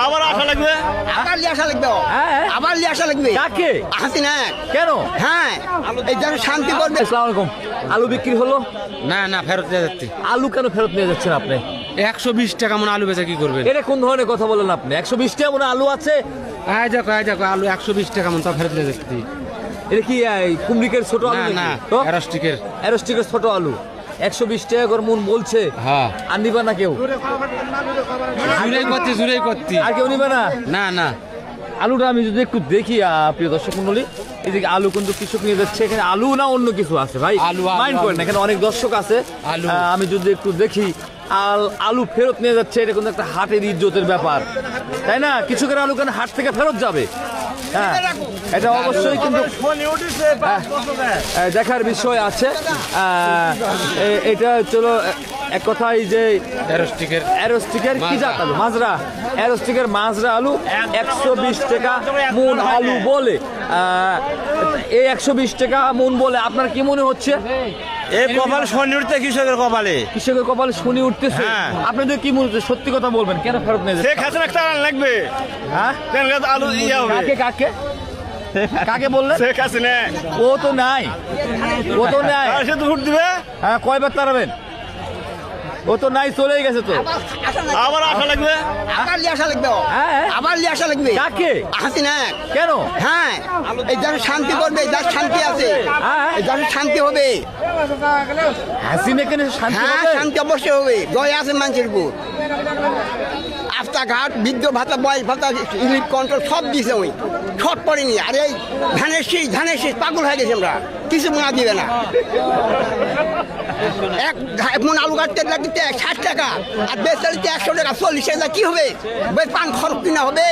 আবার আশা লাগবে, আবার লিয়ে আসা লাগবে, আবার লিয়ে আসা লাগবে। কাকে? হাসিনা। কেন? হ্যাঁ, এই যেন শান্তি করবে। আসসালামু আলাইকুম। আলু বিক্রি হলো? না না ফেরত দিয়ে যাচ্ছে। আলু কেন ফেরত নিয়ে যাচ্ছেন আপনি? 120 টাকা মনে আলু বেচা কি করবেন? এটা কোন ধরনের কথা বলেন আপনি? 120 টাকা মনে আলু আছে? দেখো আলু 120 টাকা মন তা ফেরত দিয়ে যাচ্ছি। এটা কি কুমড়িকের ছোট আলু না না নাকি? তো অ্যারোস্টিকের। অ্যারোস্টিকের ছোট আলু 120 টাকা করে মন বলছে। হ্যাঁ আর নিবা না কেউ? জুড়াই করছি। আর কেউ নিবে না? না না আলুটা আমি যদি একটু দেখি প্রিয় দর্শক মন্ডলী, এদিকে আলু কিন্তু কৃষক নিয়ে যাচ্ছে। এখানে আলু না অন্য কিছু আছে ভাই? আলু, মাইন্ড করেন না, এখানে অনেক দর্শক আছে। আলু। আমি যদি একটু দেখি আলু ফেরত নিয়ে যাচ্ছে, এটা কিন্তু একটা হাটের ইজ্জতের ব্যাপার, তাই না? কৃষকের আলু কেন হাট থেকে ফেরত যাবে? হ্যাঁ, এটা অবশ্যই কিন্তু দেখার বিষয় আছে। এটা চলো এক কথায় যে অ্যারোস্টিকের কি জাত আলু? মাজরা। অ্যারোস্টিকের মাজরা আলু 120 টাকা মন আলু বলে। এই 120 টাকা মন বলে আপনার কি মনে হচ্ছে? এই কপাল শনি উঠতে কৃষকের কপালে। কৃষকের কপালে শনি উঠতেছে। হ্যাঁ। আপনাদের কি মনে হচ্ছে? সত্যি কথা বলবেন, কেন ফেরত নিয়ে যাচ্ছে? খাসেন একটা লাগবে। হ্যাঁ, আলু কাকে কাকে কাকে বললেন? খাসেন ও তো নাই, ও তো নাই। সে তো ভোট দিবে। হ্যাঁ, কয়বার তাড়াবেন? ও তো নাই, চলেই গেছে তো। আবার আশা লাগবে, আবার লিয়ে আসা লাগবে, হ্যাঁ। আবার লিয়ে আসা লাগবে। কাকে? হাসিনা। কেন? হ্যাঁ, এই যেন শান্তি করবে, যার শান্তি আছে, হ্যাঁ। এই যেন শান্তি হবে। হাসিনা কেন শান্তি হ্যাঁ, হবে? শান্তি অবশ্যই হবে। দয়া আছে মানুষের উপর। রাস্তাঘাট, বিদ্যুৎ ভাতা, বয়স ভাতা, ইলেকট্রিক কন্ট্রোল সব দিয়েছে ওই, সব পড়েনি। আর এই ধানের শীষ পাগল হয়ে গেছে আমরা, কিছু মনে দিবে না। এক মন আলু কাটতে লাগতে 60 টাকা, আর বেচারিতে 100 টাকা, 40 টাকা কি হবে? পান খরচ কিনা হবে।